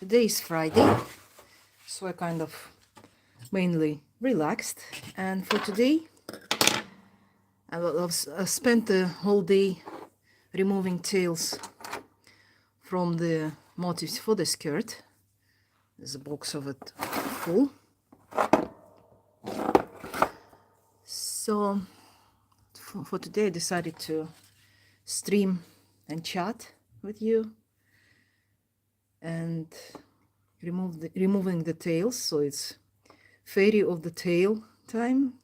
Today is Friday, so I kind of mainly relaxed. And for today, I've spent the whole day removing tails from the motifs for the skirt. There's a box of it full. So for today, I decided to stream and chat with you and removing the tails. So it's fairy of the tail time.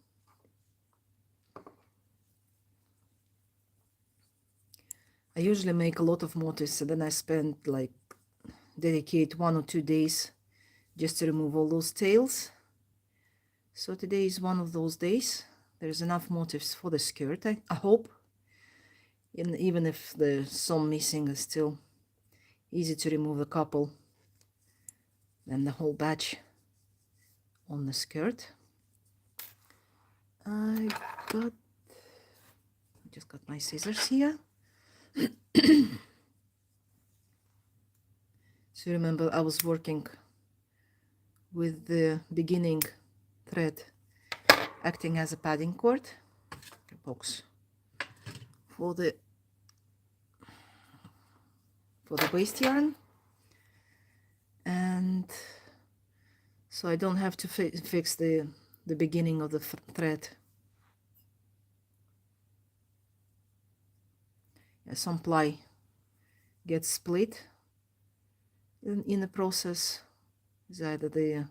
I usually make a lot of motifs and then I spend like dedicate 1 or 2 days just to remove all those tails. So today is one of those days. There's enough motifs for the skirt, I hope. And even if there's some missing, it's still easy to remove a couple than the whole batch on the skirt. Just got my scissors here. So remember, I was working with the beginning thread acting as a padding cord box for the waste yarn, and so I don't have to fix the beginning of the thread. Some ply gets split in the process. It's either the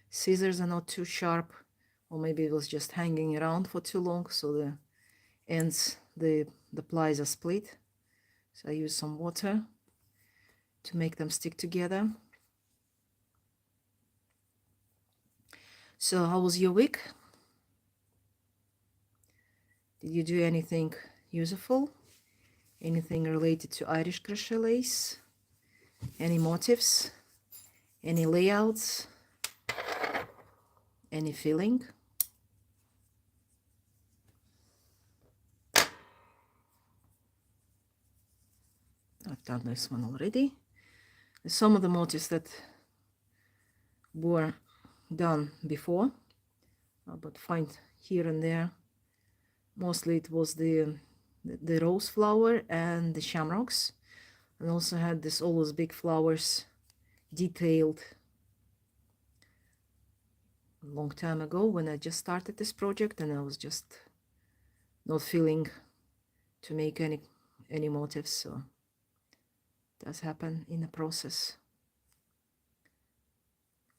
scissors are not too sharp, or maybe it was just hanging around for too long, so the ends, the plies are split. So I use some water to make them stick together. So how was your week? Did you do anything useful? Anything related to Irish crochet lace? Any motifs? Any layouts? Any filling? I've done this one already. Some of the motifs that were done before, but find here and there. Mostly it was the rose flower and the shamrocks, and also had this all those big flowers detailed a long time ago when I just started this project, and I was just not feeling to make any motifs, so it does happen in the process.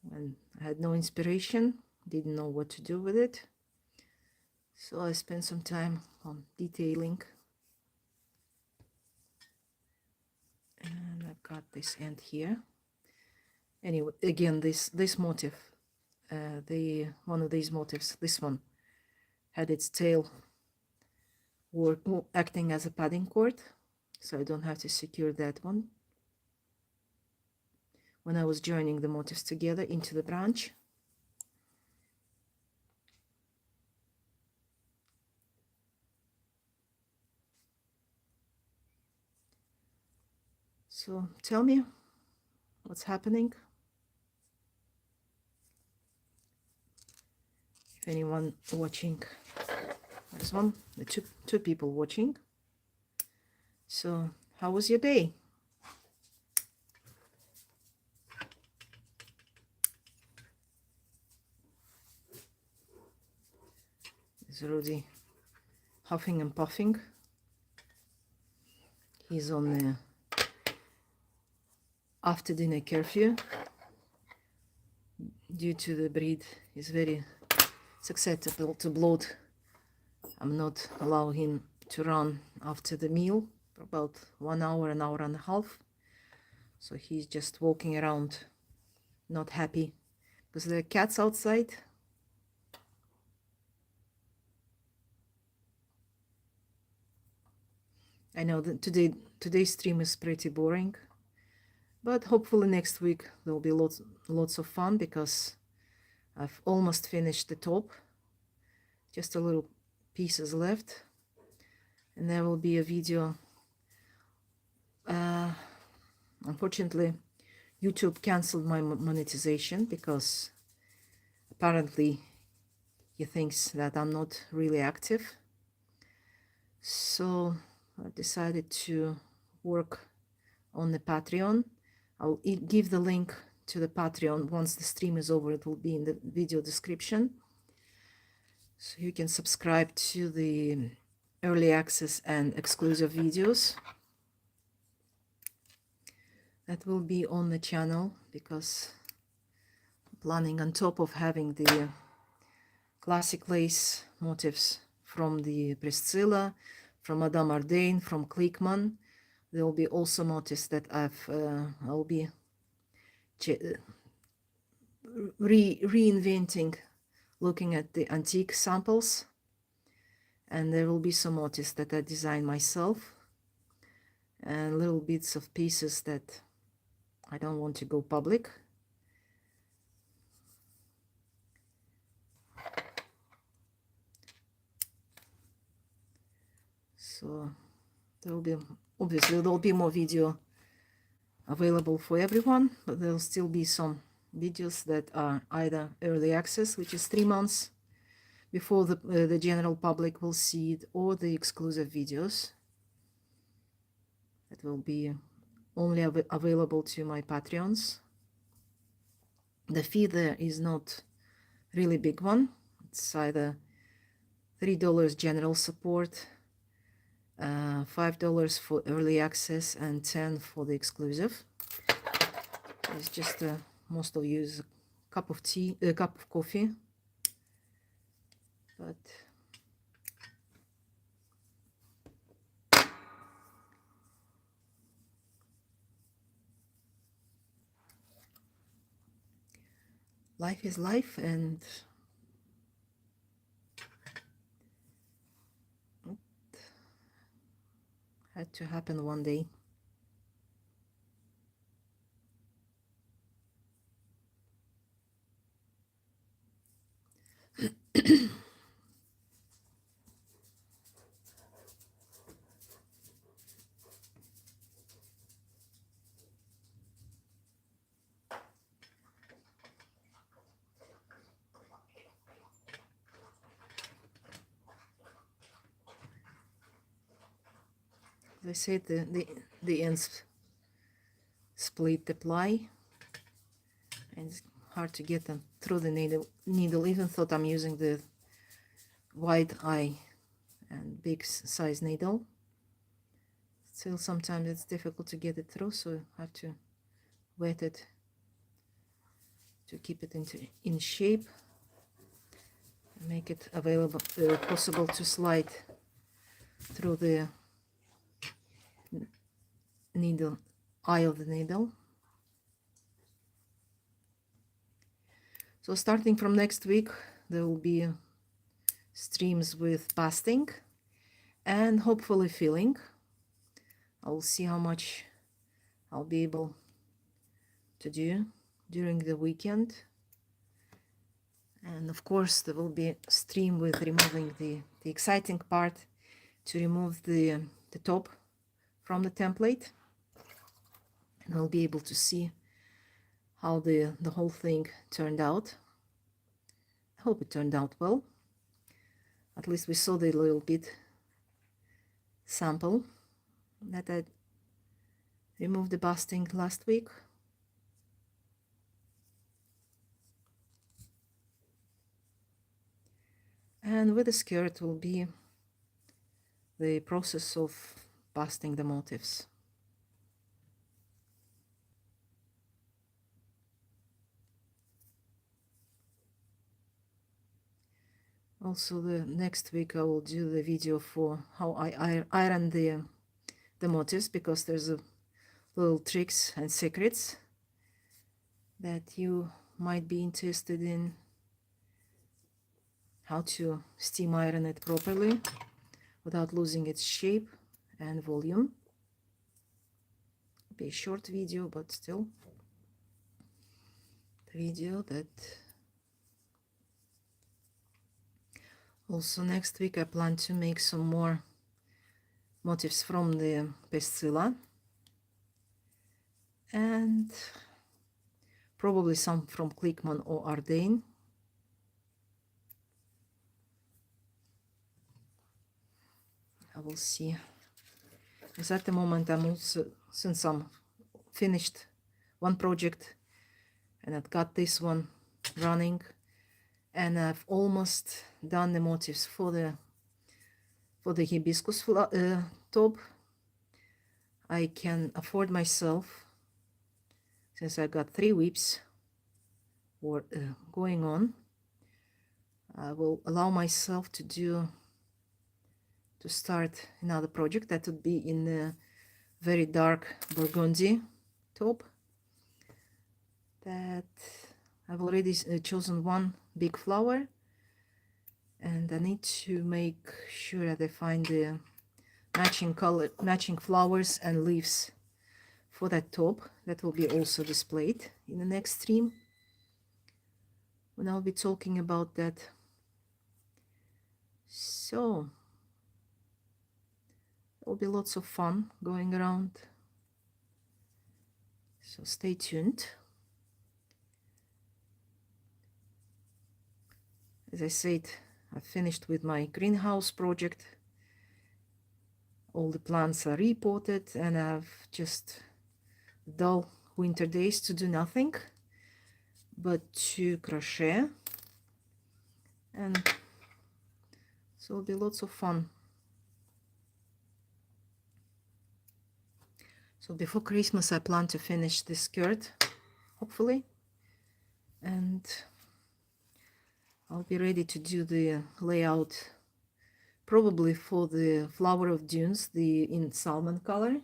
When I had no inspiration, didn't know what to do with it, so I spent some time on detailing. And I've got this end here. Anyway, again, this motif, one of these motifs, this one, had its tail acting as a padding cord, so I don't have to secure that one when I was joining the motifs together into the branch. So tell me what's happening. If anyone watching, there's the two people watching. So how was your day? Is Rudy huffing and puffing? He's on the after dinner curfew. Due to the breed is very susceptible to blood, I'm not allowing him to run after the meal for about 1 hour, an hour and a half. So he's just walking around, not happy because there are cats outside. I know that today's stream is pretty boring, but hopefully next week there'll be lots of fun, because I've almost finished the top, just a little pieces left, and there will be a video. Unfortunately, YouTube canceled my monetization because apparently he thinks that I'm not really active. So I decided to work on the Patreon. I'll give the link to the Patreon once the stream is over. It will be in the video description. So you can subscribe to the early access and exclusive videos that will be on the channel, because I'm planning, on top of having the classic lace motifs from the Priscilla, from Madame Ardain, from Clickman, there will be also motifs that I'll be reinventing, looking at the antique samples, and there will be some motifs that I designed myself and little bits of pieces that I don't want to go public. So there will be, obviously there will be more video available for everyone, but there will still be some videos that are either early access, which is 3 months before the general public will see it, or the exclusive videos that will be only available to my Patreons. The fee there is not really big one. It's either $3 general support, $5 for early access, and $10 for the exclusive. It's just most of you use a cup of tea, a cup of coffee, but life is life, and it had to happen one day. As I said, the ends split the ply, and it's hard to get them through the needle, even though I'm using the wide eye and big size needle. Still sometimes it's difficult to get it through, so I have to wet it to keep it in shape and make it available, possible to slide through the needle, eye of the needle. So starting from next week, there will be streams with basting and hopefully filling. I'll see how much I'll be able to do during the weekend. And of course there will be a stream with removing the exciting part, to remove the top from the template, and I'll be able to see how the whole thing turned out. I hope it turned out well. At least we saw the little bit sample that I removed the basting last week. And with the skirt will be the process of basting the motifs. Also, the next week I will do the video for how I iron the motifs, because there's a little tricks and secrets that you might be interested in, how to steam iron it properly without losing its shape and volume. It'll be a short video, but still the video that. Also next week I plan to make some more motifs from the Priscilla, and probably some from Clickman or Ardane. I will see. Because at the moment I'm also, since I'm finished one project and I've got this one running, and I've almost done the motifs for the hibiscus top, I can afford myself, since I got 3 whips going on, I will allow myself to start another project that would be in a very dark burgundy top. That I've already chosen one big flower, and I need to make sure that I find the matching flowers and leaves for that top. That will be also displayed in the next stream when I'll be talking about that. So there'll be lots of fun going around, so stay tuned. As I said, I finished with my greenhouse project. All the plants are repotted, and I've just dull winter days to do nothing but to crochet, and so it'll be lots of fun. So before Christmas I plan to finish this skirt, hopefully, and I'll be ready to do the layout probably for the Flower of Dunes, in salmon color.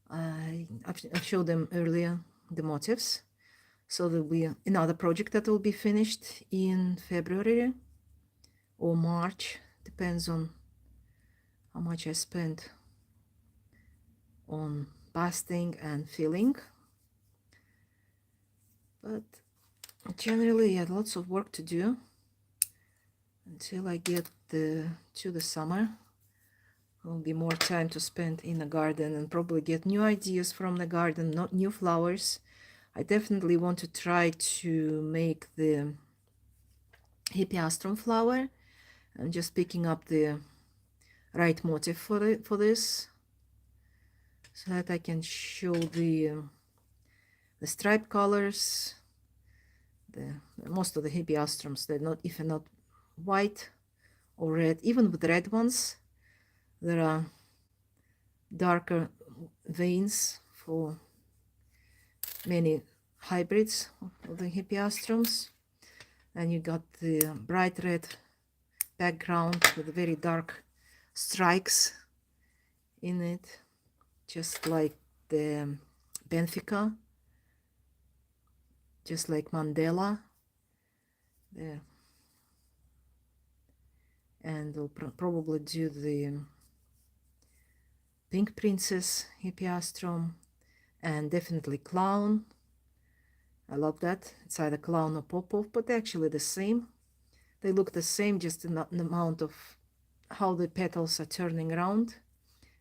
I've showed them earlier, the motifs. So there'll be another project that will be finished in February or March, depends on how much I spend on basting and filling. But generally, I had lots of work to do until I get to the summer. There'll be more time to spend in the garden and probably get new ideas from the garden, not new flowers. I definitely want to try to make the hippeastrum flower. I'm just picking up the right motif for this, so that I can show the stripe colors. Most of the hippeastrums, they're not, if not white or red, even with red ones, there are darker veins for many hybrids of the hippeastrums, and you got the bright red background with very dark strikes in it, just like the Benfica, just like Mandela there. And we'll probably do the Pink Princess hippeastrum, and definitely Clown. I love that. It's either Clown or Pop-Off, but actually the same. They look the same, just in the amount of how the petals are turning around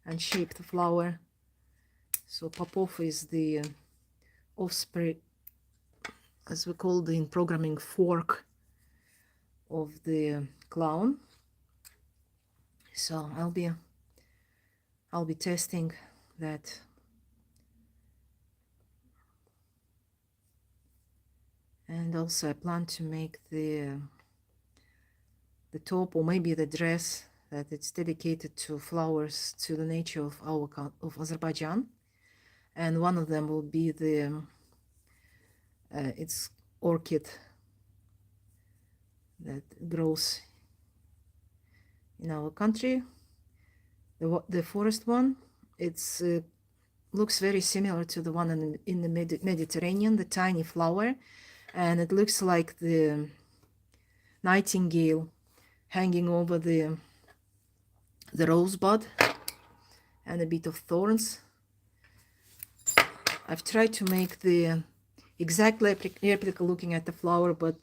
and shape the flower. So Pop-Off is the offspring, as we call the in programming, fork of the Clown. So I'll be testing that. And also I plan to make the top, or maybe the dress, that it's dedicated to flowers, to the nature of of Azerbaijan. And one of them will be the it's orchid that grows in our country, the forest one. It's looks very similar to the one in the Mediterranean, the tiny flower, and it looks like the nightingale hanging over the rosebud and a bit of thorns. I've tried to make the exact replica looking at the flower, but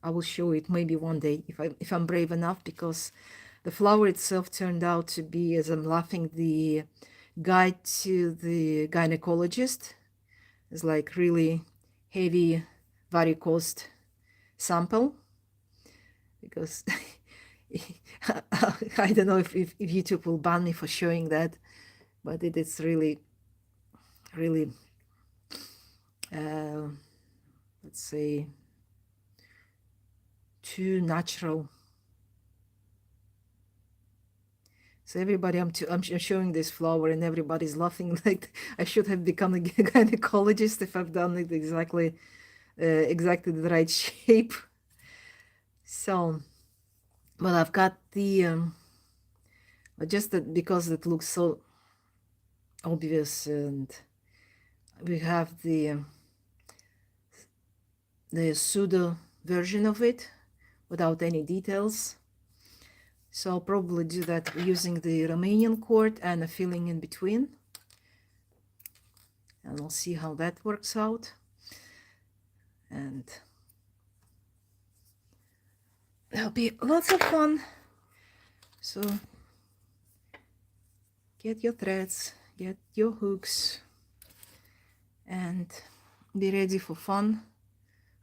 I will show it maybe one day if I'm brave enough, because the flower itself turned out to be, as I'm laughing, the guide to the gynecologist. It's like really heavy varicose sample, because I don't know if YouTube will ban me for showing that, but it is really, really, let's say, too natural. So everybody, I'm showing this flower and everybody's laughing like I should have become a gynecologist if I've done it exactly the right shape. So, but I've got the just that because it looks so obvious, and we have the pseudo version of it without any details. So I'll probably do that using the Romanian cord and a filling in between. And we'll see how that works out. And there'll be lots of fun. So get your threads, get your hooks, and be ready for fun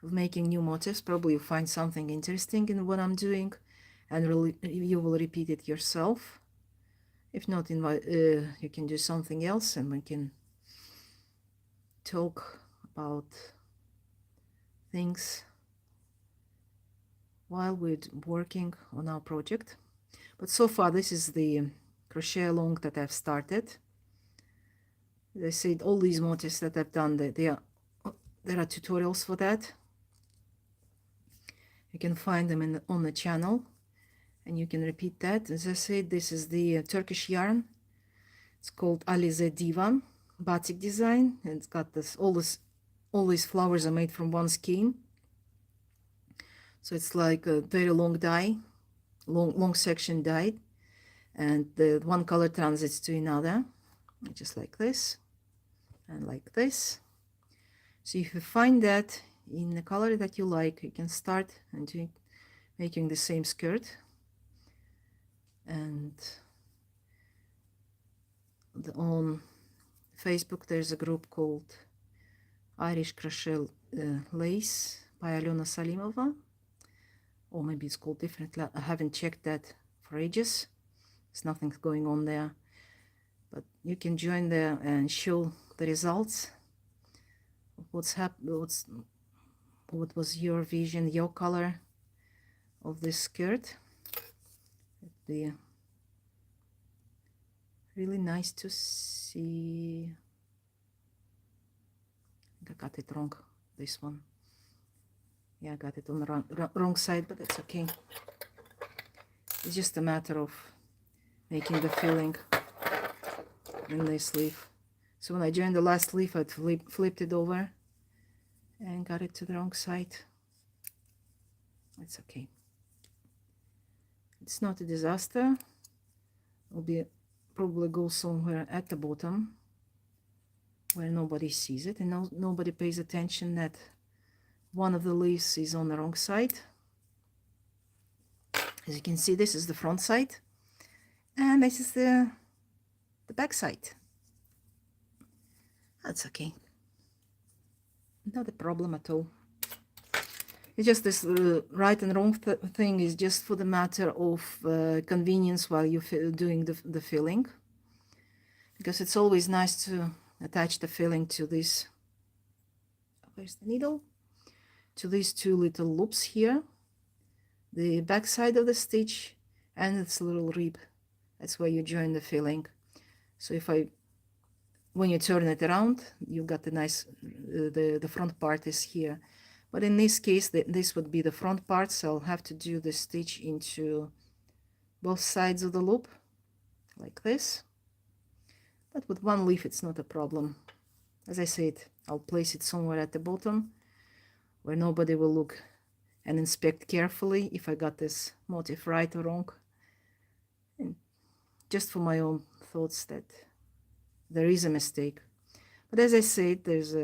of making new motifs. Probably you'll find something interesting in what I'm doing, and you will repeat it yourself. If not, you can do something else, and we can talk about things while we're working on our project. But so far, this is the crochet along that I've started. As I said, all these motifs that I've done, there are tutorials for that. You can find them on the channel, and you can repeat that. As I said, this is the Turkish yarn. It's called Alize Divan batik design, and it's got all these flowers are made from one skein. So it's like a very long die, long section dyed, and the one color transits to another, just like this and like this. So if you find that in the color that you like, you can start and making the same skirt. And on Facebook there's a group called Irish Crochet Lace by Alena Salimova, or maybe it's called differently. I haven't checked that for ages. There's nothing going on there, but you can join there and show the results of what's happened, what was your vision, your color of this skirt. The really nice to see. I got it wrong, this one. Yeah, I got it on the wrong side, but that's okay. It's just a matter of making the filling in this leaf. So when I joined the last leaf, I flipped it over and got it to the wrong side. It's okay. It's not a disaster. It'll probably go somewhere at the bottom where nobody sees it, and nobody pays attention that one of the leaves is on the wrong side. As you can see, this is the front side, and this is the back side. That's okay. Not a problem at all. It's just this right and wrong thing is just for the matter of convenience while you're doing the filling, because it's always nice to attach the filling to this. Where's the needle? To these two little loops here, the back side of the stitch and this little rib. That's where you join the filling. So when you turn it around, you got the nice, the front part is here. But in this case, this would be the front part, so I'll have to do the stitch into both sides of the loop, like this. But with one leaf, it's not a problem. As I said, I'll place it somewhere at the bottom where nobody will look and inspect carefully if I got this motif right or wrong. And just for my own thoughts that there is a mistake. But as I said, there's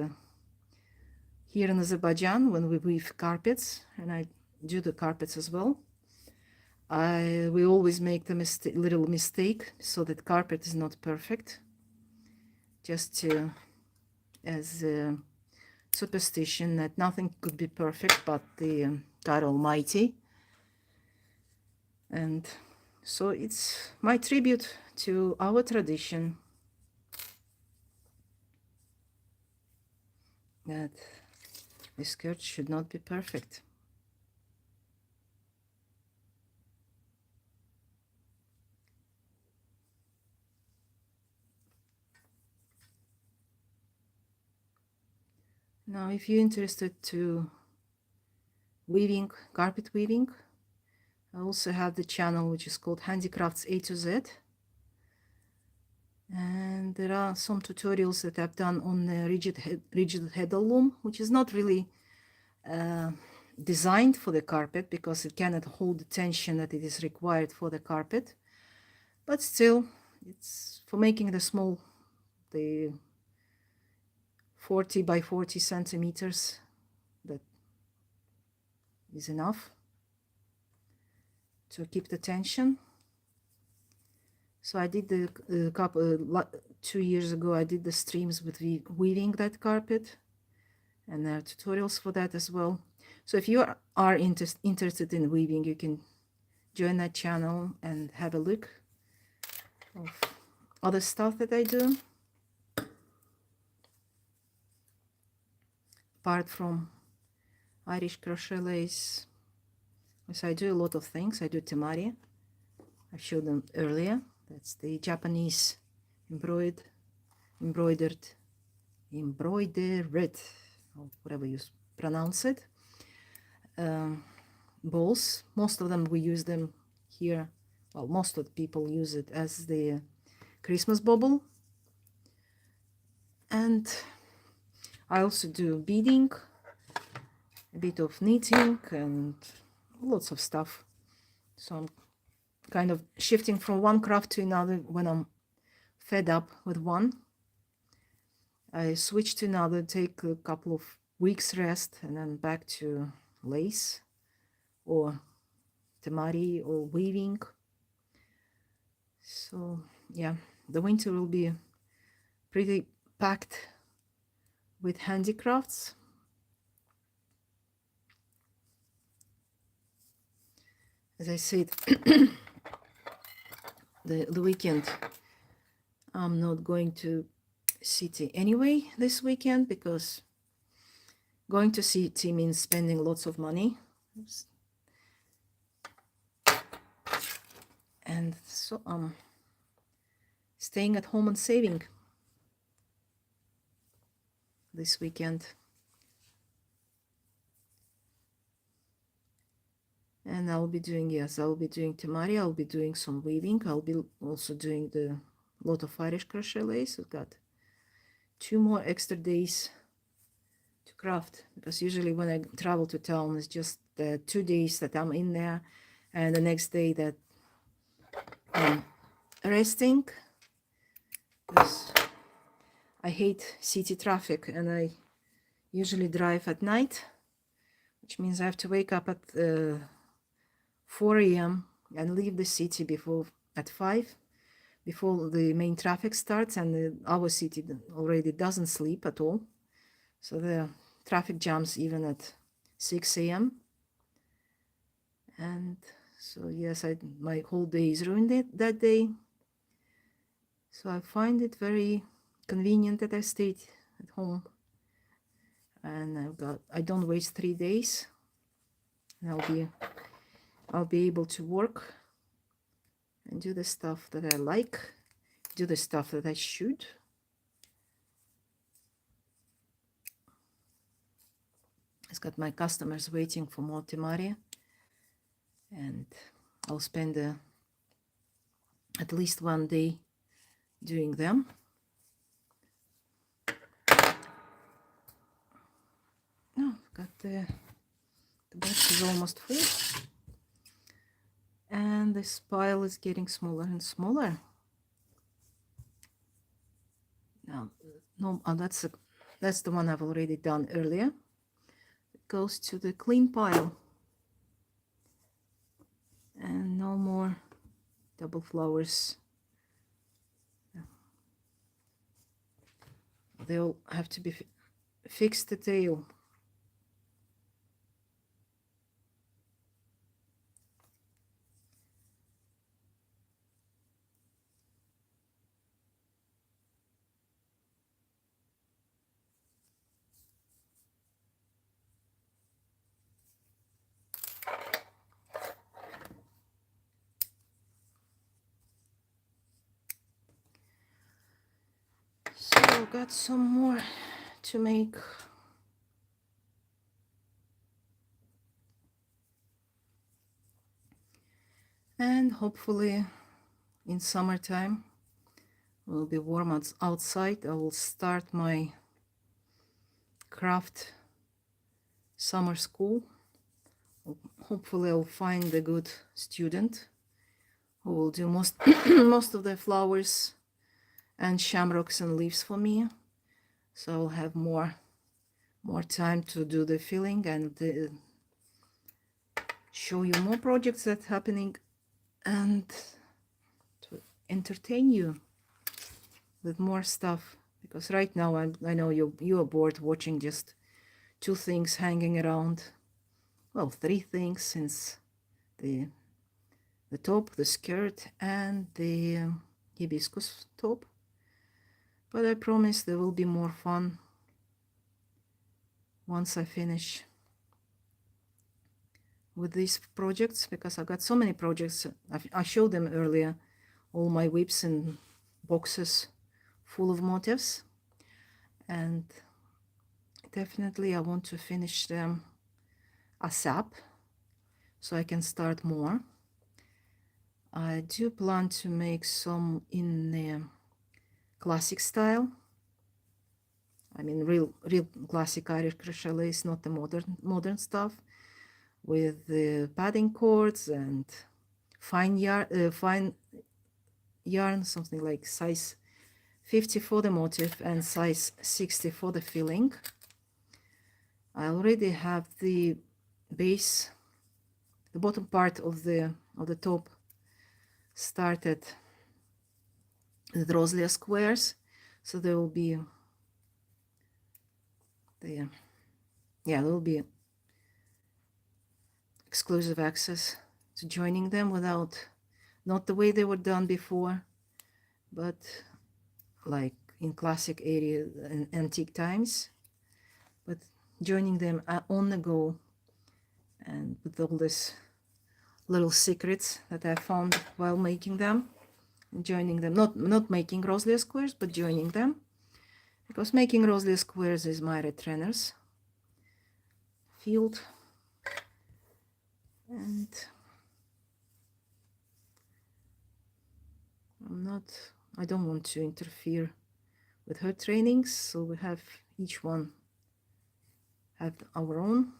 here in Azerbaijan, when we weave carpets, and I do the carpets as well, we always make the little mistake so that carpet is not perfect, just to, as superstition that nothing could be perfect but the God Almighty. And so it's my tribute to our tradition that the skirt should not be perfect. Now, if you're interested to weaving, carpet weaving, I also have the channel which is called Handicrafts A to Z. And there are some tutorials that I've done on the rigid heddle loom, which is not really designed for the carpet because it cannot hold the tension that it is required for the carpet. But still, it's for making the 40 by 40 centimeters. That is enough to keep the tension. So I did the couple 2 years ago. I did the streams with weaving that carpet, and there are tutorials for that as well. So if you are interested in weaving, you can join that channel and have a look of other stuff that I do. Apart from Irish crochet lace, so I do a lot of things. I do temari. I showed them earlier. That's the Japanese embroidered, or whatever you pronounce it. Balls. Most of them, we use them here. Well, most of the people use it as the Christmas bauble. And I also do beading, a bit of knitting, and lots of stuff. So I'm kind of shifting from one craft to another. When I'm fed up with one, I switch to another, take a couple of weeks rest, and then back to lace or temari or weaving. So yeah, the winter will be pretty packed with handicrafts. As I said, the weekend, I'm not going to city anyway this weekend, because going to city means spending lots of money. And so I'm staying at home and saving this weekend. And I'll be doing, yes, I'll be doing temari, I'll be doing some weaving, I'll be also doing the lot of Irish crochet lace. I've got 2 more extra days to craft, because usually when I travel to town, it's just 2 days that I'm in there, and the next day that I'm resting, because I hate city traffic, and I usually drive at night, which means I have to wake up at 4 a.m. and leave the city at 5, before the main traffic starts, and our city already doesn't sleep at all. So the traffic jams even at 6 a.m. And so yes, my whole day is ruined that day. So I find it very convenient that I stayed at home, and I don't waste 3 days, and I'll be able to work and do the stuff that I like, do the stuff that I should. I've got my customers waiting for more temari, and I'll spend at least 1 day doing them. Oh, I've got the box is almost full, and this pile is getting smaller and smaller. Now, no, that's the one I've already done earlier. It goes to the clean pile, and no more double flowers. They'll have to be fix the tail. So I've got some more to make. And hopefully in summertime it will be warm outside. I will start my craft summer school. Hopefully I'll find a good student who will do most most of the flowers and shamrocks and leaves for me, so I'll have more time to do the filling and show you more projects that are happening and to entertain you with more stuff, because right now I know you are bored watching just 2 things hanging around. Well, 3 things, since the top, the skirt, and the hibiscus top. But I promise there will be more fun once I finish with these projects, because I've got so many projects. I showed them earlier, all my whips and boxes full of motifs, and definitely I want to finish them ASAP so I can start more. I do plan to make some in the classic style. I mean real classic Irish crochet lace, not the modern stuff, with the padding cords and fine yarn, something like size 50 for the motif and size 60 for the filling. I already have the base, the bottom part of the top started with Rosalia squares, so there will be there will be exclusive access to joining them without, not the way they were done before, but like in classic area and antique times, but joining them on the go, and with all these little secrets that I found while making them, and joining them, not making Rosalia squares, but joining them, because making Rosalia squares is my red trainers field, and I don't want to interfere with her trainings, so we have each one have our own.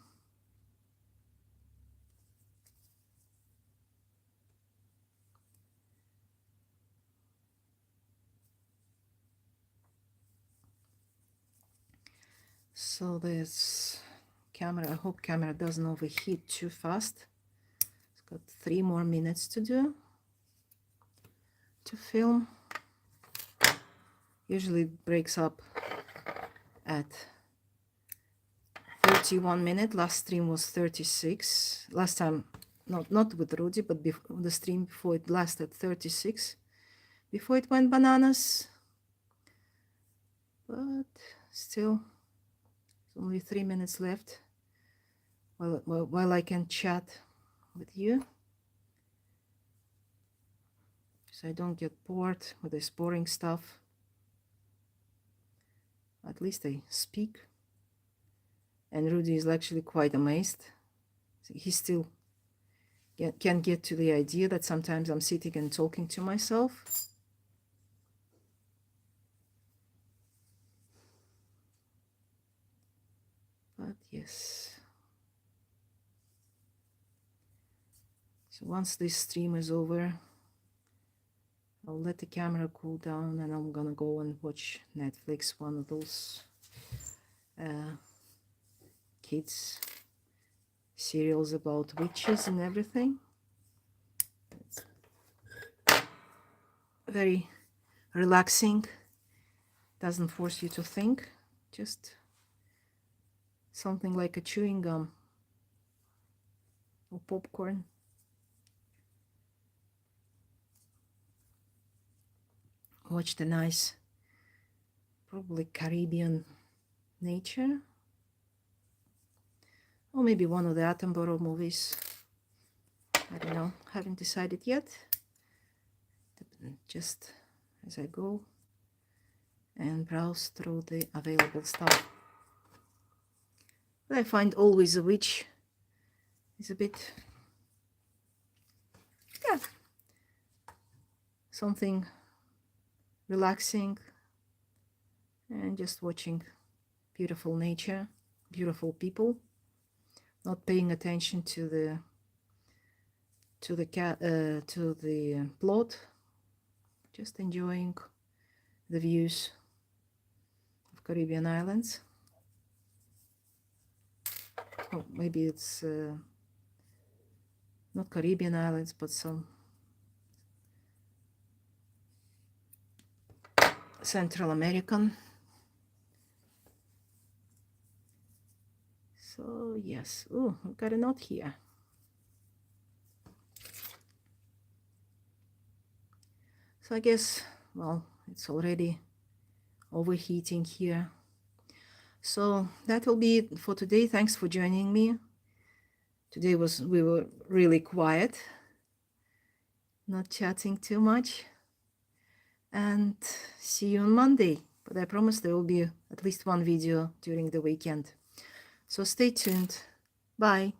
So this camera, I hope camera doesn't overheat too fast. It's got 3 more minutes to do to film. Usually it breaks up at 31 minutes. Last stream was 36. Last time, not with Rudy, but before the stream before it lasted 36 before it went bananas. But still, only 3 minutes left while I can chat with you, so I don't get bored with this boring stuff. At least I speak, and Rudy is actually quite amazed. He still can't get to the idea that sometimes I'm sitting and talking to myself. But yes, so once this stream is over, I'll let the camera cool down, and I'm gonna go and watch Netflix, one of those kids serials about witches and everything. It's very relaxing, doesn't force you to think, just something like a chewing gum or popcorn. Watch the nice, probably Caribbean nature, or maybe one of the Attenborough movies. I don't know, haven't decided yet. Just as I go and browse through the available stuff. But I find Always a Witch is a bit, yeah, something relaxing and just watching beautiful nature, beautiful people, not paying attention to the plot, just enjoying the views of Caribbean islands. Oh, maybe it's not Caribbean islands, but some Central American. So yes, oh, I've got a knot here. So I guess, well, it's already overheating here. So that will be it for today. Thanks for joining me. Today we were really quiet, not chatting too much. And see you on Monday. But I promise there will be at least one video during the weekend. So stay tuned. Bye.